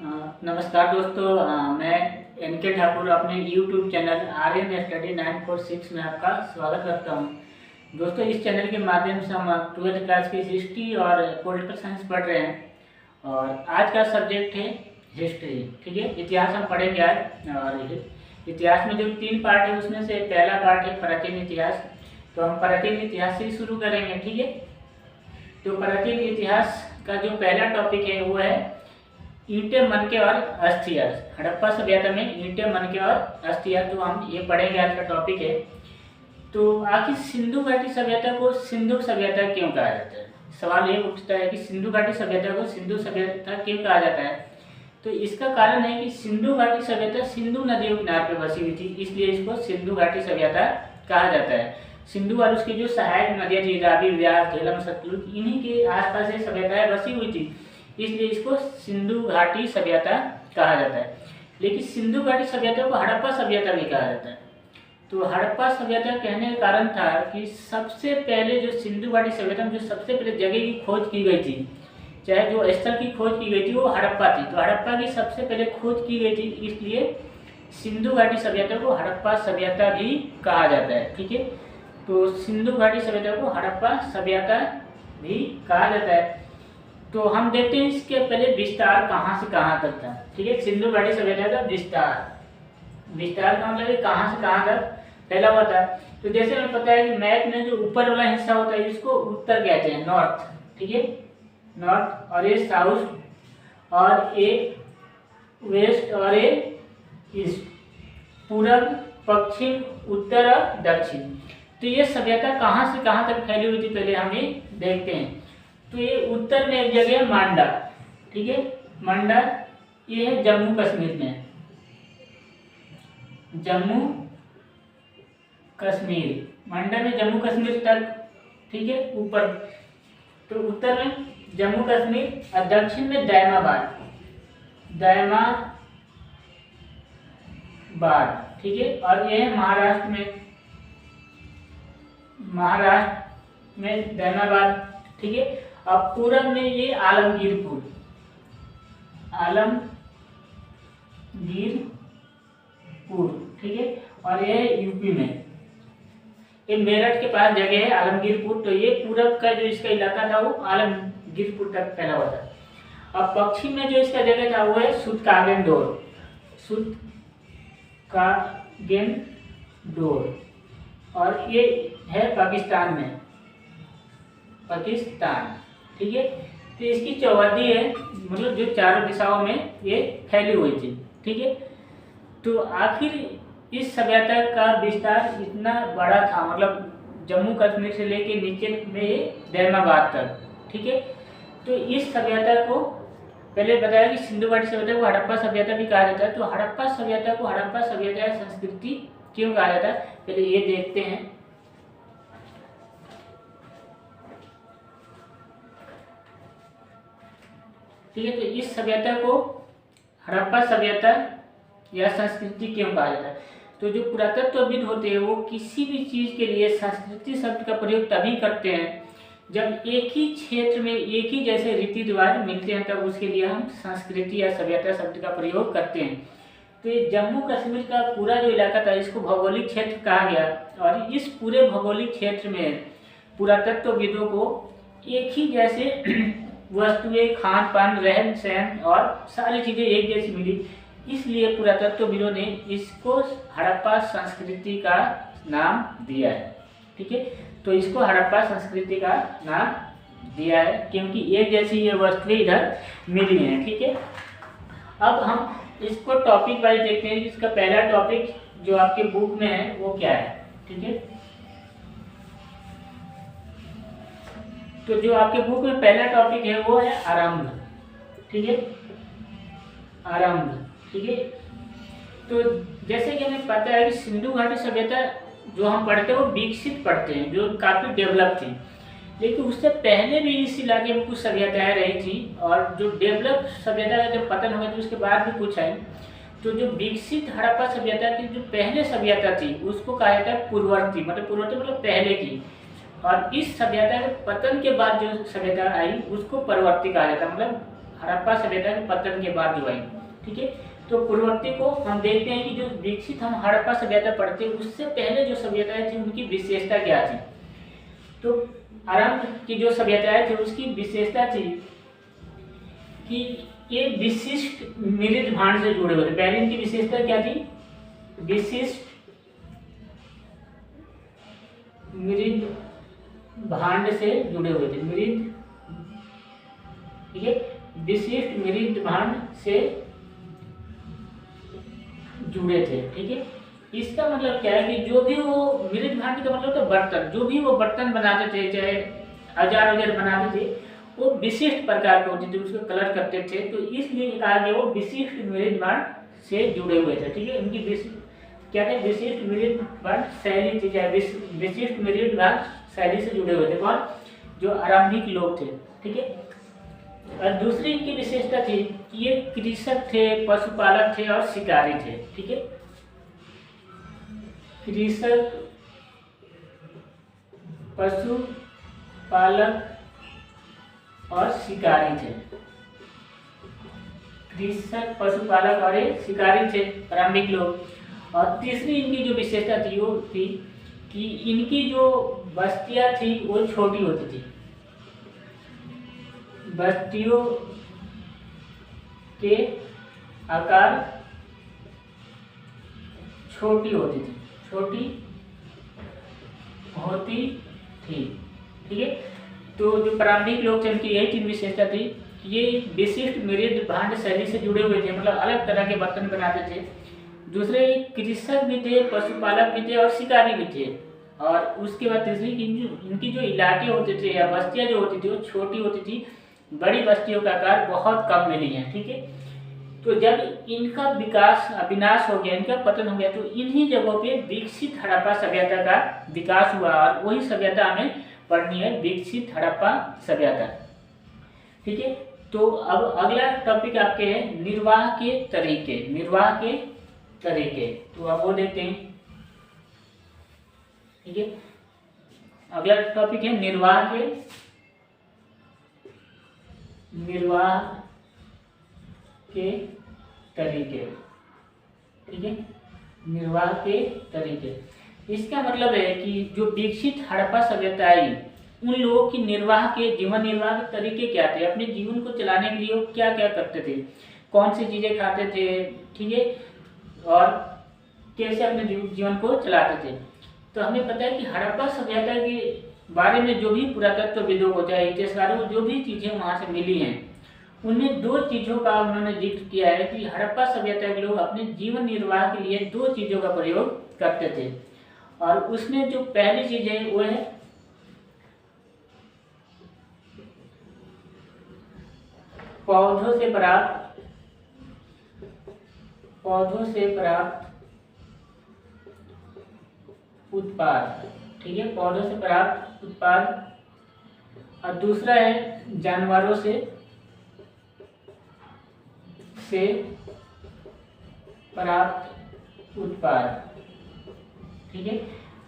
नमस्कार दोस्तों, मैं एन के ठाकुर अपने यूट्यूब चैनल आर्यन स्टडी 946 में आपका स्वागत करता हूं। दोस्तों, इस चैनल के माध्यम से हम 12th क्लास की हिस्ट्री और पॉलिटिकल साइंस पढ़ रहे हैं और आज का सब्जेक्ट है हिस्ट्री। ठीक है, इतिहास हम पढ़ेंगे आज। और इतिहास में जो 3 पार्ट है उसमें से पहला पार्ट है प्राचीन इतिहास। तो हम प्राचीन इतिहास से ही शुरू करेंगे। ठीक है, तो प्राचीन इतिहास का जो पहला टॉपिक है वो है ईंटें, मनके और अस्थियां। हड़प्पा सभ्यता में ईंटें, मनके और अस्थियां, तो हम ये पढ़ेंगे, आज का टॉपिक है। तो आखिर सिंधु घाटी सभ्यता को सिंधु सभ्यता क्यों कहा जाता है? सवाल ये उठता है कि सिंधु घाटी सभ्यता को सिंधु सभ्यता क्यों कहा जाता है। तो इसका कारण है कि सिंधु घाटी सभ्यता सिंधु नदियों के किनारे पर बसी हुई थी, इसलिए इसको सिंधु घाटी सभ्यता कहा जाता है। सिंधु और उसकी जो सहायक नदियां थी, रावी, व्यास, झेलम, सतलुज, इन्हीं के आसपास ये सभ्यताएं बसी हुई थी, इसलिए इसको सिंधु घाटी सभ्यता कहा जाता है। लेकिन सिंधु घाटी सभ्यता को हड़प्पा सभ्यता भी कहा जाता है। तो हड़प्पा सभ्यता कहने का कारण था कि सबसे पहले जो सिंधु घाटी सभ्यता में जो सबसे पहले जगह की खोज की गई थी, चाहे जो स्थल की खोज की गई थी, वो हड़प्पा थी। तो हड़प्पा की सबसे पहले खोज की गई थी, इसलिए सिंधु घाटी सभ्यता को हड़प्पा सभ्यता भी कहा जाता है। ठीक है, तो सिंधु घाटी सभ्यता को हड़प्पा सभ्यता भी कहा जाता है। तो हम देखते हैं इसके पहले विस्तार कहाँ से कहाँ तक था। ठीक है, सिंधु घाटी सभ्यता का विस्तार का मतलब कहाँ से कहाँ तक फैला हुआ था। तो जैसे हमें पता है कि मैप में जो ऊपर वाला हिस्सा होता है इसको उत्तर कहते हैं, नॉर्थ। ठीक है, नॉर्थ, और ये साउथ, और ये वेस्ट, और ये ईस्ट, पूरब, पश्चिम, उत्तर और दक्षिण। तो ये सभ्यता कहाँ से कहाँ तक फैली हुई थी पहले हम ये देखते हैं। तो ये उत्तर में एक जगह है मांडा। ठीक है, मांडा ये है जम्मू कश्मीर में, जम्मू कश्मीर, मांडा में जम्मू कश्मीर तक। ठीक है, ऊपर तो उत्तर में जम्मू कश्मीर और दक्षिण में दायमाबाद। ठीक है, और ये है महाराष्ट्र में दायमाबाद। ठीक है, अब पूरब में ये आलमगीरपुर। ठीक है, और ये यूपी में, ये मेरठ के पास जगह है आलमगीरपुर। तो ये पूरब का जो इसका इलाका था वो आलमगीरपुर तक फैला हुआ था। अब पश्चिम में जो इसका जगह था वो है सुतकागेंडोर, और ये है पाकिस्तान में, ठीक है, तो इसकी चौहद्दी है, मतलब जो चारों दिशाओं में ये फैली हुई थी। ठीक है, तो आखिर इस सभ्यता का विस्तार इतना बड़ा था, मतलब जम्मू कश्मीर से लेके नीचे में ये दायमाबाद तक। ठीक है, तो इस सभ्यता को पहले बताया कि सिंधु घाटी सभ्यता को हड़प्पा सभ्यता भी कहा जाता है। तो हड़प्पा सभ्यता को हड़प्पा सभ्यता या संस्कृति क्यों कहा जाता है, पहले ये देखते हैं। ठीक है, तो इस सभ्यता को हड़प्पा सभ्यता या संस्कृति क्यों कहा जाता है। तो जो पुरातत्वविद होते हैं वो किसी भी चीज़ के लिए संस्कृति शब्द का प्रयोग तभी करते हैं जब एक ही क्षेत्र में एक ही जैसे रीति रिवाज मिलते हैं, तब उसके लिए हम संस्कृति या सभ्यता शब्द का प्रयोग करते हैं। तो ये जम्मू कश्मीर का पूरा जो इलाका था इसको भौगोलिक क्षेत्र कहा गया, और इस पूरे भौगोलिक क्षेत्र में पुरातत्वविदों को एक ही जैसे वस्तुएं, खान पान, रहन सहन और सारी चीज़ें एक जैसी मिली, इसलिए पुरातत्वविदों ने इसको हड़प्पा संस्कृति का नाम दिया है। ठीक है, तो इसको हड़प्पा संस्कृति का नाम दिया है क्योंकि एक जैसी ये वस्तुएं इधर मिली हैं। ठीक है, अब हम इसको टॉपिक वाइज देखते हैं। इसका पहला टॉपिक जो आपके बुक में है वो क्या है। ठीक है, तो जो आपके बुक में पहला टॉपिक है वो है आरंभ। ठीक है, आरंभ। ठीक है, तो जैसे कि हमें पता है कि सिंधु घाटी सभ्यता जो हम पढ़ते हैं वो विकसित पढ़ते हैं, जो काफ़ी डेवलप थी। लेकिन उससे पहले भी इस इलाके में कुछ सभ्यताएं रही थी, और जो डेवलप सभ्यता का जब पतन हो गया तो उसके बाद भी कुछ है। तो जो विकसित हड़प्पा सभ्यता की जो पहले सभ्यता थी उसको कहा जाता है पूर्ववर्ती, मतलब पहले की। और इस सभ्यता के पतन के बाद जो सभ्यता आई उसको परवर्ती कहा जाता है, मतलब हड़प्पा सभ्यता के पतन के बाद जो आई। ठीक है, तो पूर्ववर्ती को हम देखते हैं कि जो विकसित हम हड़प्पा सभ्यता पढ़ते हैं उससे पहले जो सभ्यताएं थी उनकी विशेषता क्या थी। तो आरंभ की जो सभ्यताएं थी उसकी विशेषता थी कि ये विशिष्ट मृद भांड से जुड़े हुए थे। पहले इनकी विशेषता क्या थी, विशिष्ट मृद भांड से जुड़े हुए थे। मृद, ठीक है, विशिष्ट मृद भांड से जुड़े थे। ठीक है, इसका मतलब क्या है कि जो भी वो मृद भांड का मतलब तो बर्तन, जो भी वो बर्तन बनाते थे, चाहे औजार वगैरह बनाते थे, वो विशिष्ट प्रकार के होते थे, उसको कलर करते थे, तो इसलिए कहा गया वो विशिष्ट मृद भांड से जुड़े हुए थे। ठीक है, उनकी क्या थे, विशिष्ट मृद भांड शैली थी, चाहे विशिष्ट मृद भांड शैली से जुड़े हुए थे। कौन, जो आरंभिक लोग थे। ठीक है, और दूसरी इनकी विशेषता थी कि ये कृषक थे, पशुपालक थे और शिकारी थे। ठीक है, कृषक, पशुपालक और शिकारी थे। कृषक, पशुपालक और शिकारी थे प्रारंभिक लोग। और तीसरी इनकी जो विशेषता थी वो थी कि इनकी जो बस्तियां थी वो छोटी होती थी। बस्तियों के आकार छोटी होती थी, छोटी होती थी। ठीक है, तो जो प्रारंभिक लोग थे उनकी यही तीन विशेषता थी कि ये विशिष्ट मृद भांड शैली से जुड़े हुए थे, मतलब अलग तरह के बर्तन बनाते थे। दूसरे कृषक भी थे, पशुपालक भी थे और शिकारी भी थे। और उसके बाद तीसरी इनकी जो इलाके होते थे या बस्तियां जो होती थी वो छोटी होती थी, बड़ी बस्तियों का आकार बहुत कम मिली है। ठीक है, तो जब इनका विनाश हो गया, इनका पतन हो गया, तो इन्हीं जगहों पे विकसित हड़प्पा सभ्यता का विकास हुआ और वही सभ्यता हमें पढ़नी है, विकसित हड़प्पा सभ्यता। ठीक है, तो अब अगला टॉपिक आपके है निर्वाह के तरीके। निर्वाह के तरीके, तो आप वो देखते हैं। ठीक है, अगला टॉपिक है निर्वाह के तरीके। ठीक है, निर्वाह के तरीके, इसका मतलब है कि जो विकसित हड़प्पा सभ्यता आई उन लोगों की जीवन निर्वाह के तरीके क्या थे, अपने जीवन को चलाने के लिए वो क्या क्या करते थे, कौन सी चीजें खाते थे। ठीक है, और कैसे अपने जीवन को चलाते थे। तो हमें पता है कि हड़प्पा सभ्यता के बारे में जो भी पुरातत्वविदों को, चाहे इतिहासकारों को जो भी चीजें वहां से मिली हैं, उनमें दो चीजों का उन्होंने जिक्र किया है कि हड़प्पा सभ्यता के लोग अपने जीवन निर्वाह के लिए दो चीजों का प्रयोग करते थे। और उसमें जो पहली चीज है वो है पौधों से प्राप्त उत्पाद। ठीक है, पौधों से प्राप्त उत्पाद। और दूसरा है जानवरों से प्राप्त उत्पाद। ठीक है,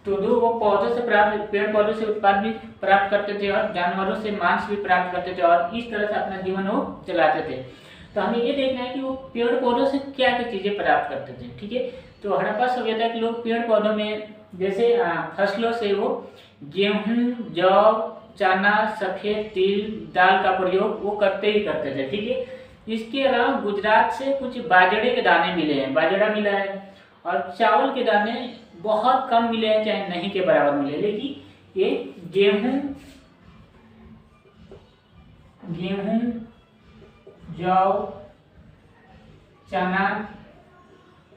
तो दो वो पौधों से प्राप्त, पेड़ पौधों से उत्पाद भी प्राप्त करते थे और जानवरों से मांस भी प्राप्त करते थे और इस तरह से अपना जीवन वो चलाते थे। तो हमें ये देखना है कि वो पेड़ पौधों से क्या क्या चीजें प्राप्त करते थे। ठीक है, तो हड़प्पा सभ्यता के लोग पेड़ पौधों में जैसे फसलों से वो गेहूं, जौ, चना, सफेद तिल, दाल का प्रयोग वो करते ही करते थे। ठीक है, इसके अलावा गुजरात से कुछ बाजरे के दाने मिले हैं, बाजरा मिला है, और चावल के दाने बहुत कम मिले हैं, चाहे नहीं के बराबर मिले, लेकिन ये गेहूं, जौ, चना,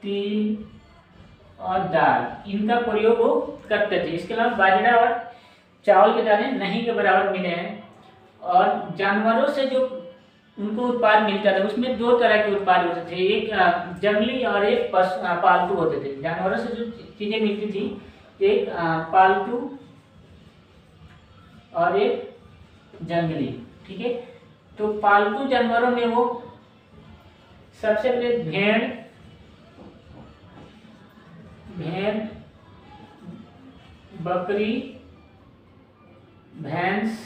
तिल और दाल, इनका प्रयोग वो करते थे। इसके अलावा बाजरा और चावल के दाने नहीं के बराबर मिले हैं। और जानवरों से जो उनको उत्पाद मिलता था उसमें दो तरह के उत्पाद होते थे, एक जंगली और एक पालतू होते थे। जानवरों से जो चीजें मिलती थी, एक पालतू और एक जंगली। ठीक है, तो पालतू जानवरों में वो सबसे पहले भेड़, बकरी, भैंस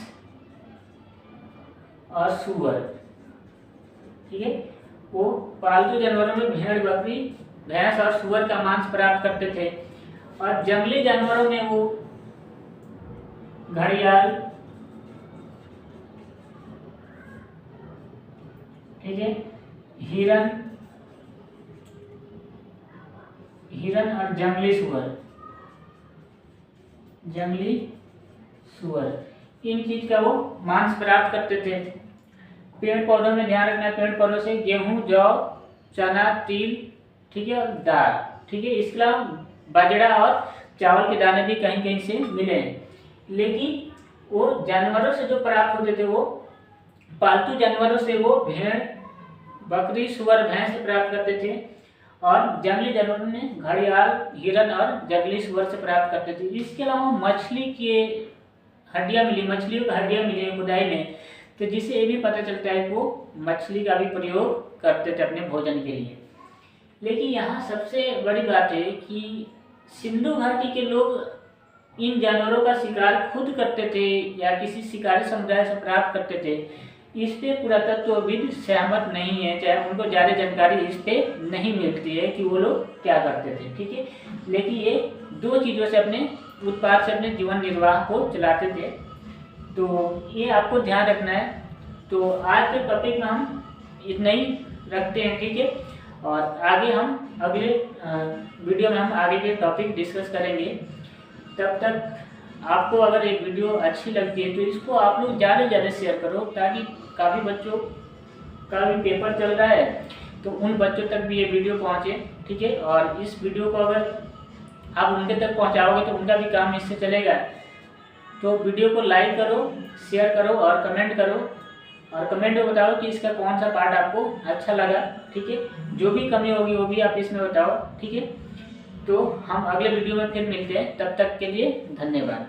और सुअर। ठीक है। वो पालतू जानवरों में भेड़, बकरी, भैंस और सूअर का मांस प्राप्त करते थे। और जंगली जानवरों में वो घड़ियाल, ठीक है, हिरन और जंगली सुअर, इन चीज का वो मांस प्राप्त करते थे। पेड़ पौधों में ध्यान रखना है, पेड़ पौधों से गेहूं, जौ, चना, तिल, ठीक है, और दाल, ठीक है। इसके अलावा बाजरा और चावल के दाने भी कहीं कहीं से मिले हैं। लेकिन वो जानवरों से जो प्राप्त होते थे, वो पालतू जानवरों से वो भेड़, बकरी, सुअर, भैंस से प्राप्त करते थे। और जंगली जानवरों ने घड़ियाल, हिरन और जंगली सुअर से प्राप्त करते थे। इसके अलावा मछलियों की हड्डियां मिली है खुदाई में, तो जिससे ये भी पता चलता है कि वो मछली का भी प्रयोग करते थे अपने भोजन के लिए। लेकिन यहाँ सबसे बड़ी बात है कि सिंधु घाटी के लोग इन जानवरों का शिकार खुद करते थे या किसी शिकारी समुदाय से प्राप्त करते थे, इस पे पुरातत्वविद सहमत नहीं है, चाहे उनको ज़्यादा जानकारी इस पे नहीं मिलती है कि वो लोग क्या करते थे, ठीक है। लेकिन ये दो चीज़ों से अपने उत्पाद से अपने जीवन निर्वाह को चलाते थे, तो ये आपको ध्यान रखना है। तो आज के टॉपिक में हम इतना ही रखते हैं, ठीक है। और आगे हम अगले वीडियो में हम आगे के टॉपिक डिस्कस करेंगे। तब तक आपको अगर एक वीडियो अच्छी लगती है तो इसको आप लोग ज़्यादा से ज़्यादा शेयर करो, ताकि काफ़ी बच्चों का भी पेपर चल रहा है तो उन बच्चों तक भी ये वीडियो पहुँचे, ठीक है। और इस वीडियो को अगर आप उनके तक पहुँचाओगे तो उनका भी काम इससे चलेगा। तो वीडियो को लाइक करो, शेयर करो और कमेंट करो, और कमेंट में बताओ कि इसका कौन सा पार्ट आपको अच्छा लगा, ठीक है। जो भी कमी होगी वो भी आप इसमें बताओ, ठीक है। तो हम अगले वीडियो में फिर मिलते हैं, तब तक के लिए धन्यवाद।